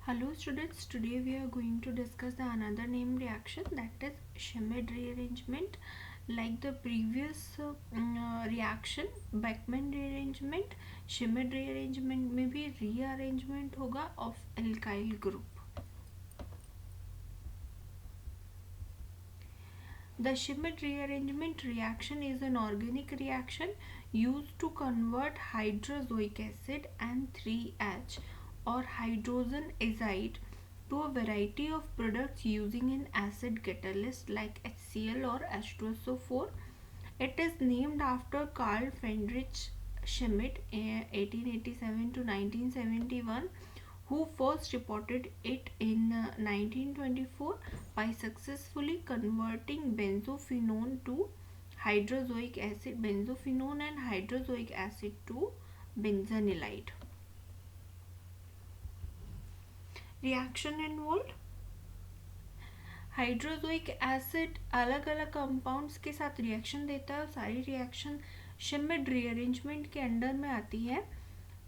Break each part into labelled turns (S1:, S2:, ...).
S1: Hello students, today we are going to discuss the another name reaction, that is Schmidt rearrangement. Like the previous reaction Beckmann rearrangement, Schmidt rearrangement में भी rearrangement होगा of alkyl group. The Schmidt rearrangement reaction is an organic reaction used to convert hydrozoic acid and 3H or hydrogen azide to a variety of products using an acid catalyst like HCl or H2SO4. It is named after Carl Friedrich Schmidt 1887 to 1971, who first reported it in 1924 by successfully converting benzophenone to hydrozoic acid, benzophenone and hydrozoic acid to benzanylide. Reaction involved: hydrazoic acid अलग अलग compounds के साथ reaction देता है और सारी reaction शिमिड rearrangement के under में आती है.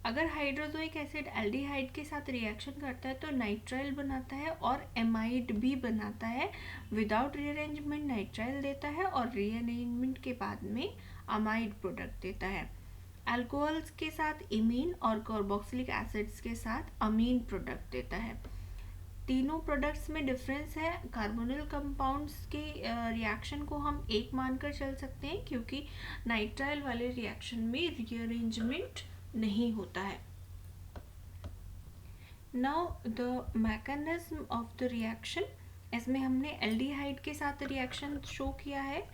S1: अगर हाइड्रोजोइक एसिड एल्डिहाइड के साथ रिएक्शन करता है तो नाइट्राइल बनाता है और एमाइड भी बनाता है. विदाउट रीअरेंजमेंट नाइट्राइल देता है और रीअरेंजमेंट के बाद में अमाइड प्रोडक्ट देता है. अल्कोहल्स के साथ इमीन और कार्बोक्सिलिक एसिड्स के साथ अमीन प्रोडक्ट देता है. तीनों प्रोडक्ट्स में डिफरेंस है. कार्बोनिल कंपाउंड्स के रिएक्शन को हम एक मानकर चल सकते हैं क्योंकि नाइट्राइल वाले रिएक्शन में रीअरेंजमेंट नहीं होता है. Now the mechanism of the reaction. इसमें हमने एल्डिहाइड के साथ रिएक्शन शो किया है.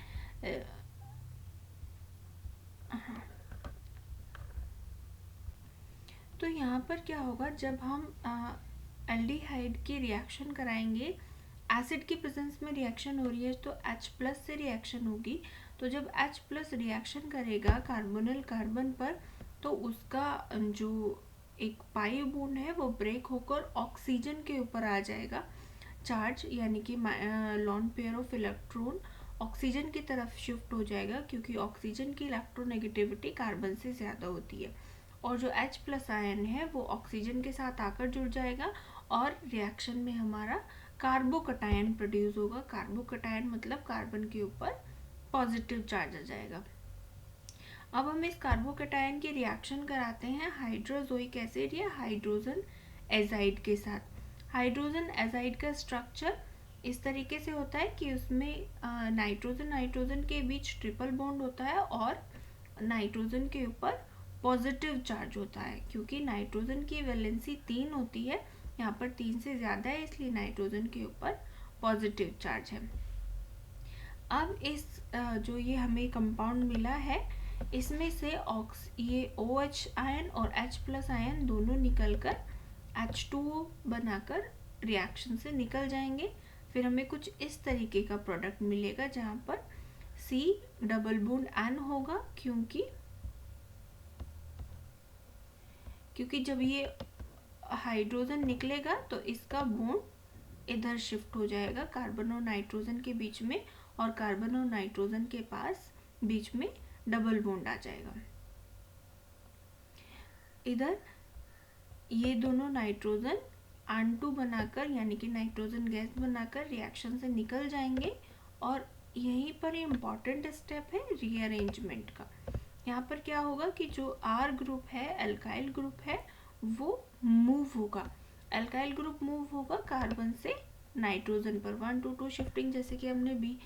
S1: तो यहाँ पर क्या होगा, जब हम एल्डिहाइड की रिएक्शन कराएंगे, एसिड की प्रेजेंस में रिएक्शन हो रही है तो H प्लस से रिएक्शन होगी. तो जब H प्लस रिएक्शन करेगा कार्बोनिल कार्बन पर तो उसका जो एक पाई बॉन्ड है वो ब्रेक होकर ऑक्सीजन के ऊपर आ जाएगा. चार्ज यानी कि lone pair of electron oxygen की तरफ शिफ्ट हो जाएगा क्योंकि ऑक्सीजन की इलेक्ट्रोनेगेटिविटी कार्बन से ज़्यादा होती है. और जो H प्लस आयन है वो ऑक्सीजन के साथ आकर जुड़ जाएगा और रिएक्शन में हमारा कार्बोकटायन प्रोड्यूस होगा. कार्बोकटायन मतलब कार्बन के ऊपर पॉजिटिव चार्ज आ जाएगा. अब हम इस कार्बोकटायन की रिएक्शन कराते हैं हाइड्रोजोइक एसिड या हाइड्रोजन एजाइड के साथ. हाइड्रोजन एजाइड का स्ट्रक्चर इस तरीके से होता है कि उसमें नाइट्रोजन के बीच ट्रिपल बॉन्ड होता है और नाइट्रोजन के ऊपर पॉजिटिव चार्ज होता है. क्योंकि नाइट्रोजन की वैलेंसी 3 होती है, यहाँ पर 3 से ज़्यादा है, इसलिए नाइट्रोजन के ऊपर पॉजिटिव चार्ज है. अब इस जो ये हमें कंपाउंड मिला है इसमें से ये OH आयन और H प्लस आयन दोनों निकलकर H2O बनाकर रिएक्शन से निकल जाएंगे. फिर हमें कुछ इस तरीके का प्रोडक्ट मिलेगा जहाँ पर C डबल बॉन्ड N होगा क्योंकि जब ये हाइड्रोजन निकलेगा तो इसका बॉन्ड इधर शिफ्ट हो जाएगा कार्बन और नाइट्रोजन के बीच में और कार्बन और नाइट्रोजन के पास बीच में डबल बॉन्ड आ जाएगा. इधर ये दोनों नाइट्रोजन N2 बनाकर यानी कि नाइट्रोजन गैस बनाकर रिएक्शन से निकल जाएंगे और यहीं पर इम्पॉर्टेंट स्टेप है रीअरेंजमेंट का. यहाँ पर क्या होगा कि जो R ग्रुप है एल्काइल ग्रुप है वो मूव होगा. एल्काइल ग्रुप मूव होगा कार्बन से नाइट्रोजन पर 1 to 2 शिफ्टिंग, जैसे कि हमने भी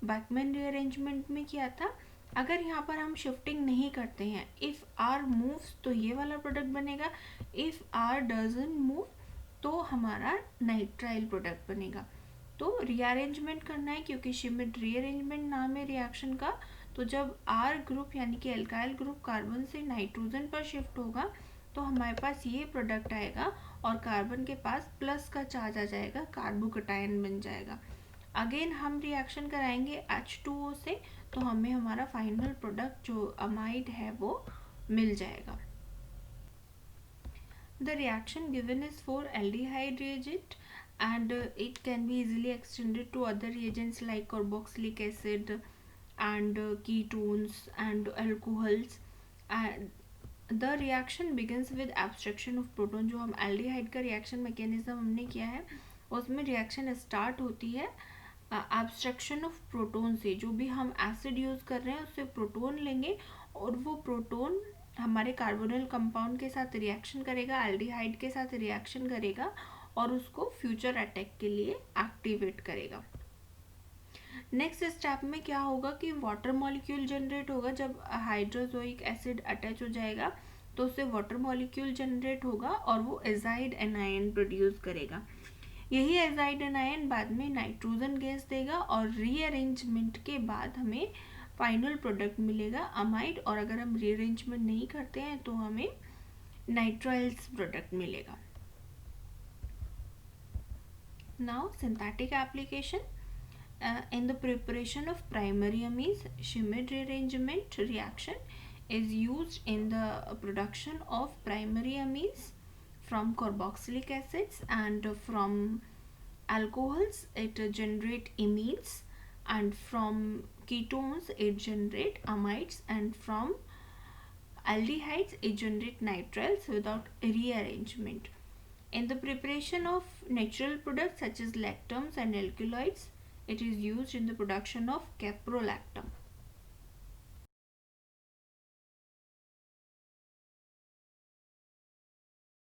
S1: बैकमैन रीअरेंजमेंट में किया था. अगर यहाँ पर हम शिफ्टिंग नहीं करते हैं, इफ़ R मूव्स तो ये वाला प्रोडक्ट बनेगा, इफ़ R डजंट मूव तो हमारा नाइट्राइल प्रोडक्ट बनेगा. तो रीअरेंजमेंट करना है क्योंकि शिमिड रीअरेंजमेंट नाम है रिएक्शन का. तो जब R ग्रुप यानी कि एल्काइल ग्रुप कार्बन से नाइट्रोजन पर शिफ्ट होगा तो हमारे पास ये प्रोडक्ट आएगा और कार्बन के पास प्लस का चार्ज आ जाएगा, कार्बोकटायन बन जाएगा. अगेन हम रिएक्शन कराएंगे H2O से तो हमें हमारा फाइनल प्रोडक्ट जो अमाइड है वो मिल जाएगा. The reaction given is for aldehyde reagent and it can be easily extended to other reagents like carboxylic acid and ketones and alcohols. And the reaction begins with abstraction of proton. जो हम aldehyde का reaction mechanism हमने किया है उसमें reaction start होती है abstraction of proton से। जो भी हम एसिड यूज़ कर रहे हैं उससे प्रोटोन लेंगे और वो प्रोटोन हमारे कार्बोनिल कंपाउंड के साथ रिएक्शन करेगा, एल्डिहाइड के साथ रिएक्शन करेगा और उसको फ्यूचर अटैक के लिए एक्टिवेट करेगा। नेक्स्ट स्टेप में क्या होगा कि वाटर मॉलिक्यूल जनरेट होगा। जब हाइड्रोजोइक एसिड अटैच हो जाएगा तो उससे वाटर मॉलिक्यूल जनरेट होगा और वो एजाइड एनायन प्रोड्यूस करेगा। यही एजाइड एनायन बाद में नाइट्रोजन गैस देगा और रीअरेंजमेंट के बाद हमें फाइनल प्रोडक्ट मिलेगा अमाइड, और अगर हम रीअरेंजमेंट नहीं करते हैं तो हमें नाइट्राइल्स प्रोडक्ट मिलेगा। Now synthetic application in the preparation of primary amines, Schmidt rearrangement reaction is used in the production of primary amines from carboxylic acids, and from alcohols it generate amines, and from ketones it generate amides, and from aldehydes it generate nitriles without rearrangement. In the preparation of natural products such as lactams and alkaloids, it is used in the production of caprolactam.